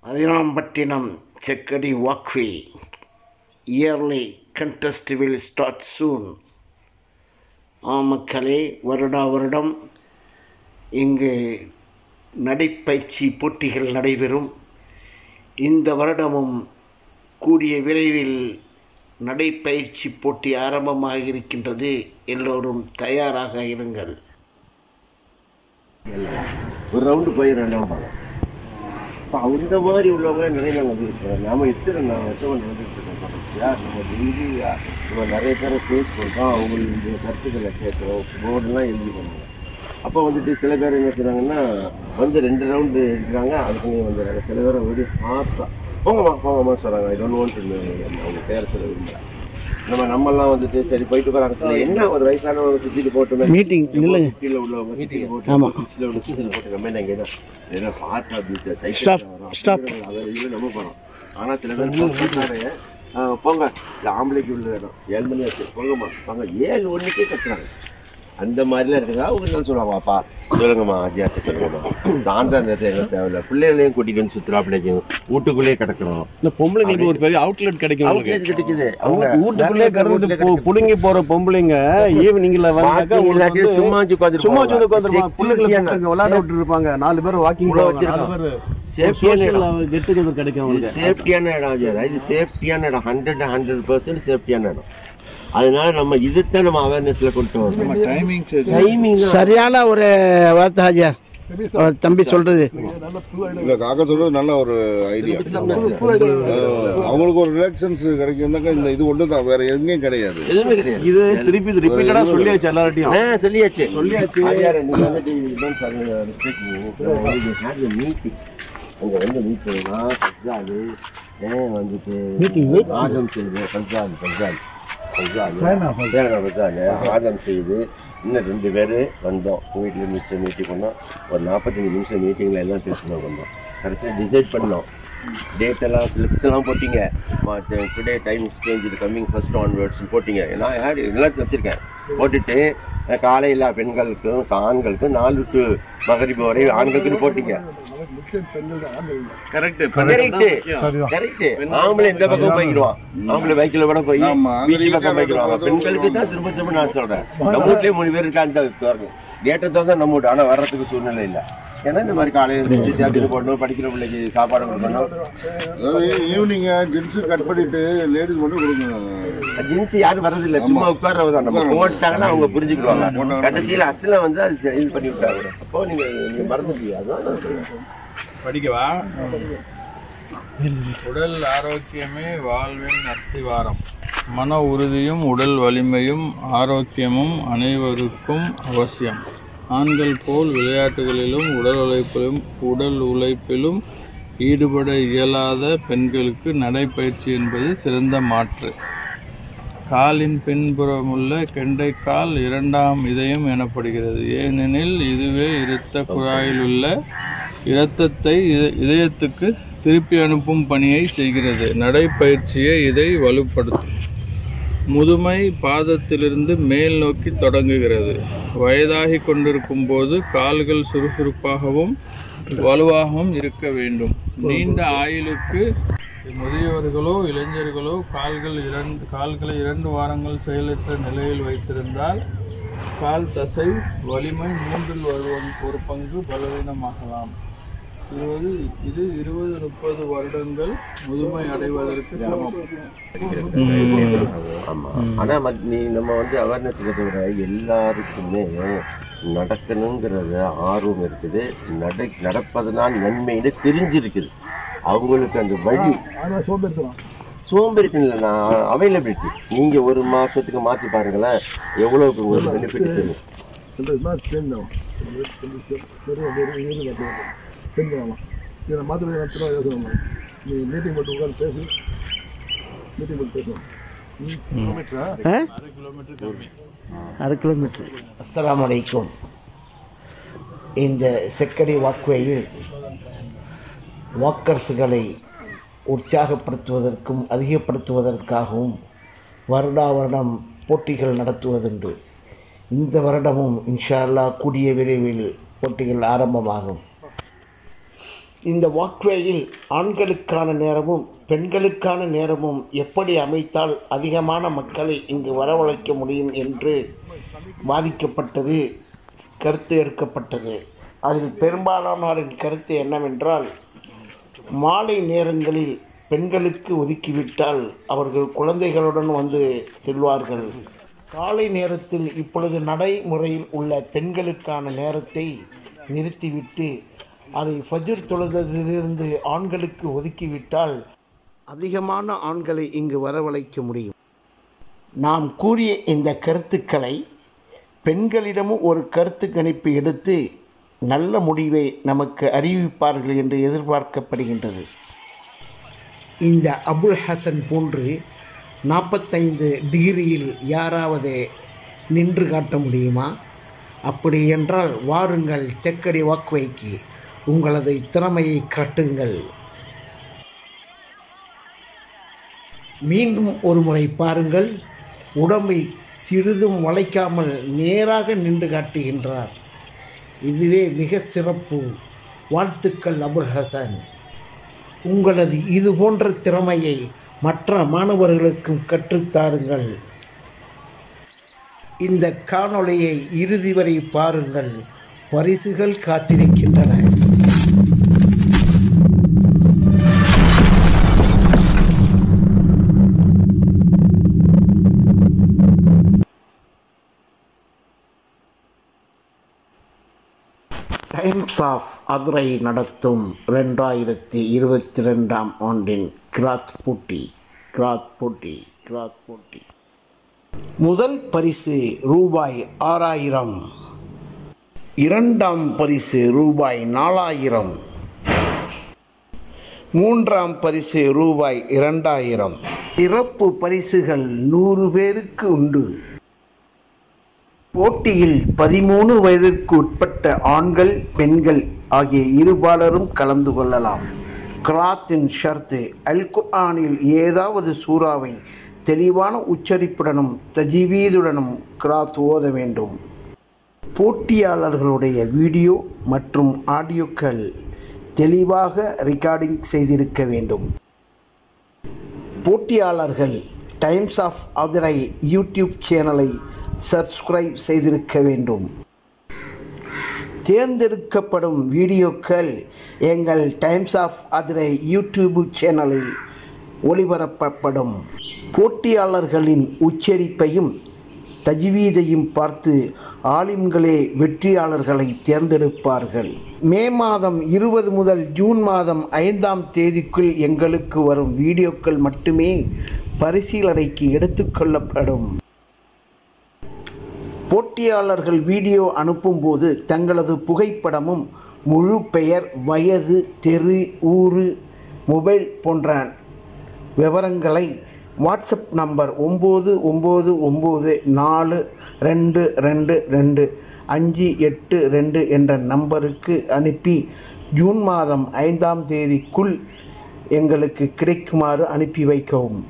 Adirampattinam Chekkadi Walkway yearly contest will start soon. மக்களே, வருடம் இங்கு நடைப்பயிற்சி போட்டிகள் நடைபெறும். இந்த வருடமும் கூடிய விரைவில் நடைப்பயிற்சி போட்டி ஆரம்பமாக இருக்கின்றது. எல்லோரும் தயாராக இருங்கள். ஒரு ரவுண்டு போயிடலாம். அந்த மாதிரி உள்ளவங்களே நிறைய நாங்கள் வந்துருக்கோம். நாம் எத்தனை வருஷம் வந்துருக்கோம். நம்ம நிறைய பேரை ஃபேஸ் பண்ணுறோம். அவங்களுக்கு கருத்துக்களை கேட்குறோம். போர்டெல்லாம் எழுதி பண்ணுறோம். அப்போ வந்துட்டு சில பேர் என்ன செய்கிறாங்கன்னா வந்து 2 ரவுண்டு எடுக்கிறாங்க. அதுக்குள்ளேயே வந்துடுறாங்க. சில பேரை வந்து பார்த்தா போங்கம்மா சொல்கிறாங்க. ஐ டோன்ட் வாண்ட் டு அவங்க பேரை சொல்ல விரும்புகிறாங்க. நம்மெல்லாம் வந்துட்டு சரி போயிட்டு போகிறாங்க. என்ன ஒரு வயசானவங்க சுற்றிட்டு போட்டோமே மீட்டிங் இல்லை கீழே உள்ளவங்க மீட்டிங் போட்டு ஆமாம் சுற்றில் உள்ள சுற்றில் போட்டு கம்மியாக நாங்கள் ஏன்னா பார்த்தா அப்படி சைக்கிள் அதை நம்ம போகிறோம். ஆனால் சில பேர் போங்க இல்லை ஆம்பளைக்கு உள்ள இடம் 7 மணி ஆச்சு போங்கம்மா போங்க 7:01 கட்டுறாங்க. அந்த மாதிரிலாம் இருக்குதா அவங்க தான் சொல்லுவாங்கப்பா சொல்லுங்கம்மா அஜயாத்த சொல்லுங்கம்மா சாயந்தரம் நேரத்தை எங்களுக்கு தேவையில்ல. பிள்ளைகளையும் கூட்டிகிட்டு வந்து சுற்றுலா பிடிக்கும். வீட்டுக்குள்ளேயே கிடக்கணும். இந்த பொம்பளைங்களுக்கு ஒரு பெரிய அவுட்லெட் கிடைக்குது. அவங்க வீட்டுக்குள்ளே கிடந்து புடுங்கி போற பொம்பளைங்க ஈவினிங்ல வந்து சும்மா விளையாட விட்டு இருப்பாங்க. 4 பேர் வாக்கிங் வச்சிருக்காங்க. சேஃப்டியான இடம் இது சேஃப்டியான இடம் 100% சேஃப்டியான இடம். அதனால நம்ம இதுதான் நம்ம அவேர்னஸ்ல கொண்டு வரணும். டைமிங் சரியான ஒரு வார்த்தை ஹாஜியா தம்பி சொல்றது இல்லை காக்கா சொல்றது நல்ல ஒரு ஐடியா. அவங்களுக்கு ஒரு ரிலாக்ஸன்ஸ் கிடைக்கும்னாக்கா இந்த இது ஒன்று தான், வேற எங்கேயும் கிடையாது. இது திருப்பி ரிப்பீட்டடா சொல்லியாச்சு எல்லார்ட்டையும் சொல்லியாச்சு. அங்கே வந்து மீட்டிங்னா பஞ்சாலு வந்துட்டு ஆகம் செய்து ஆதம் செய்து இன்னும் 2 பேர் வந்தோம். வீட்டில் மீட்டிங் பண்ணோம். ஒரு 45 நிமிஷம் மீட்டிங்கில் எல்லாம் பேசணும் வந்தோம். கடைசியாக டிசைட் பண்ணோம். டேட்டெல்லாம் ஃப்ளிப்ஸ்லாம் போட்டிங்க. டுடே டைம் சேஞ்ச் இது கம்மிங் ஃபர்ஸ்ட் ஆன்வர்ட்ஸ்னு போட்டிங்க. நான் எல்லாத்தையும் வச்சுருக்கேன். போட்டுட்டு காலையில் பெண்களுக்கும் ஆண்களுக்கும் 4 to மகரிபு வரை ஆண்களுக்குன்னு போட்டிங்க. ஆம்பளை இந்த பக்கம் போய்க்கிடுவான். ஆம்பளை பைக்கில் கூட போய் பீச் பக்கம் போய்க்கிடுவாங்க. பெண்களுக்கு தான் திரும்ப நான் சொல்றேன். நம்ம வீட்லயே 3 பேர் இருக்கா அந்த கேட்டை தான் நம்ம வீட்டு. ஆனால் வர்றதுக்கு சூழ்நிலை இல்லை. ஏன்னா இந்த மாதிரி காலையில் போடணும், படிக்கிற பிள்ளைக்கு சாப்பாடு கொடுக்கணும். ஈவினிங் ஜென்ஸு கட் பண்ணிட்டு லேடிஸ் மட்டும் கொடுக்கணும். ஜென்ஸ் யாரும் வர்றதில்லை. சும்மா உட்கார்றதான். நம்ம போட்டாங்கன்னா அவங்க புரிஞ்சுக்கிடுவாங்க. கடைசியில் அசில வந்து அது இது பண்ணி விட்டாங்க. அப்போ நீங்க மறந்துட்டீங்க. அதான் படிக்கவா? உடல் ஆரோக்கியமே வாழ்வின் அஸ்திவாரம். மன உறுதியும் உடல் வலிமையும் ஆரோக்கியமும் அனைவருக்கும் அவசியம். ஆண்கள் போல் விளையாட்டுகளிலும் உடல் உழைப்பிலும் ஈடுபட இயலாத பெண்களுக்கு நடைப்பயிற்சி என்பது சிறந்த மாற்று. காலின் பின்புறமுள்ள கெண்டைக்கால் 2ஆம் இதயம் எனப்படுகிறது. ஏனெனில் இதுவே இரத்த குழாயில் உள்ள இரத்தத்தை இதயத்துக்கு திருப்பி அனுப்பும் பணியை செய்கிறது. நடைப்பயிற்சியை இதை வலுப்படுத்தும். முதுமை பாதத்திலிருந்து மேல் நோக்கி தொடங்குகிறது. வயதாகி கொண்டிருக்கும் போது கால்கள் சுறுசுறுப்பாகவும் வலுவாகவும் இருக்க வேண்டும். நீண்ட ஆயுளுக்கு முதியவர்களோ இளைஞர்களோ கால்களை 2 வாரங்கள் செயலற்ற நிலையில் வைத்திருந்தால் கால் தசை வலிமை 3 ஒரு பங்கு பலவீனமாகலாம். இது 20-30 வருடங்கள் முதுமை அடைவதற்கு சமம். ஆமாம். ஆனால் நம்ம வந்து அவேர்னஸ் இருக்கிற எல்லாருக்குமே நடக்கணுங்கிறத ஆர்வம் இருக்குது. நடப்பதனால் நன்மைன்னு தெரிஞ்சிருக்குது. அவங்களுக்கு அந்த வழி சோம்பேறித்தனம் இல்லை. நான் அவைலபிலிட்டி நீங்கள் 1 மாதத்துக்கு மாற்றி பாருங்களேன் எவ்வளோக்கு உங்களுக்கு பெனிஃபிட் தெரியும். அரை கிலோமீட்டர். அஸ்ஸலாமு அலைக்கும். இந்த செக்கடி வாக்வேயில் வாக்கர்ஸுகளை உற்சாகப்படுத்துவதற்கும் அதிகப்படுத்துவதற்காகவும் வருடம் போட்டிகள் நடத்துவதுண்டு. இந்த வருடமும் இன்ஷா அல்லாஹ் கூடிய விரைவில் போட்டிகள் ஆரம்பமாகும். இந்த வாக்வேயில் ஆண்களுக்கான நேரமும் பெண்களுக்கான நேரமும் எப்படி அமைத்தால் அதிகமான மக்களை இங்கு வரவழைக்க முடியும் என்று வாதிக்கப்பட்டது, கருத்து எடுக்கப்பட்டது. அதில் பெரும்பாலானோரின் கருத்து என்னவென்றால், மாலை நேரங்களில் பெண்களுக்கு ஒதுக்கிவிட்டால் அவர்கள் குழந்தைகளுடன் வந்து செல்வார்கள். காலை நேரத்தில் இப்பொழுது நடைமுறையில் உள்ள பெண்களுக்கான நேரத்தை நிறுத்திவிட்டு அதை ஃபஜ்ர் தொழுதலிலிருந்து ஆண்களுக்கு ஒதுக்கிவிட்டால் அதிகமான ஆண்களை இங்கு வரவழைக்க முடியும். நாம் கூறிய இந்த கருத்துக்களை பெண்களிடமும் ஒரு கருத்து கணிப்பு எடுத்து நல்ல முடிவை நமக்கு அறிவிப்பார்கள் என்று எதிர்பார்க்கப்படுகின்றது. இந்த அபுல் ஹசன் போன்று 45 டிகிரியில் யாராவது நின்று காட்ட முடியுமா? அப்படி என்றால் வாருங்கள் செக்கடி வாக்வேக்கு, உங்களது திறமையை காட்டுங்கள். மீண்டும் ஒரு முறை பாருங்கள். உடம்பை சிறிதும் வளைக்காமல் நேராக நின்று காட்டுகின்றார். இதுவே மிக சிறப்பு. வாழ்த்துக்கள் அபுல் ஹசன். உங்களது இது போன்ற திறமையை மற்ற மாணவர்களுக்கும் கற்றுத்தாருங்கள். இந்த காணொளியை இறுதி வரை பாருங்கள். பரிசுகள் காத்திருக்கின்றன. டைம்ஸ் ஆஃப் அதுரை நடத்தும் 2022ஆம் ஆண்டின் கிராத் போட்டி. முதல் பரிசு ரூபாய் 6000, இரண்டாம் பரிசு ரூபாய் 4000, மூன்றாம் பரிசு ரூபாய் 2000. சிறப்பு பரிசுகள் 100 பேருக்கு உண்டு. போட்டியில் 13 வயதிற்கு உட்பட்ட ஆண்கள், பெண்கள் ஆகிய இருபாலரும் கலந்து கொள்ளலாம். கிராத்தின் ஷர்த்து அல் குர்ஆனில் ஏதாவது சூறாவை தெளிவான உச்சரிப்புடனும் தஜ்வீதுடனும் கிராத் ஓத வேண்டும். போட்டியாளர்களுடைய வீடியோ மற்றும் ஆடியோக்கள் தெளிவாக ரெக்கார்டிங் செய்திருக்க வேண்டும். போட்டியாளர்கள் டைம்ஸ் ஆஃப் அதுரை யூடியூப் சேனலை சப்ஸ்கிரைப் செய்திருக்க வேண்டும். தேர்ந்தெடுக்கப்படும் வீடியோக்கள் எங்கள் டைம்ஸ் ஆஃப் அதுரை யூடியூப் சேனலில் ஒளிபரப்பப்படும். போட்டியாளர்களின் உச்சரிப்பையும் தஜ்வீதையும் பார்த்து ஆலிம்களே வெற்றியாளர்களை தேர்ந்தெடுப்பார்கள். மே மாதம் 20 முதல் ஜூன் மாதம் 5ஆம் தேதிக்குள் எங்களுக்கு வரும் வீடியோக்கள் மட்டுமே பரிசீலனைக்கு எடுத்துக்கொள்ளப்படும். போட்டியாளர்கள் வீடியோ அனுப்பும்போது தங்களது புகைப்படமும் முழு பெயர், வயது, தெரு, ஊர், மொபைல் போன்ற விவரங்களை வாட்ஸ்அப் நம்பர் 9994222582 என்ற நம்பருக்கு அனுப்பி ஜூன் மாதம் 5ஆம் தேதிக்குள் எங்களுக்கு கிடைக்குமாறு அனுப்பி வைக்கவும்.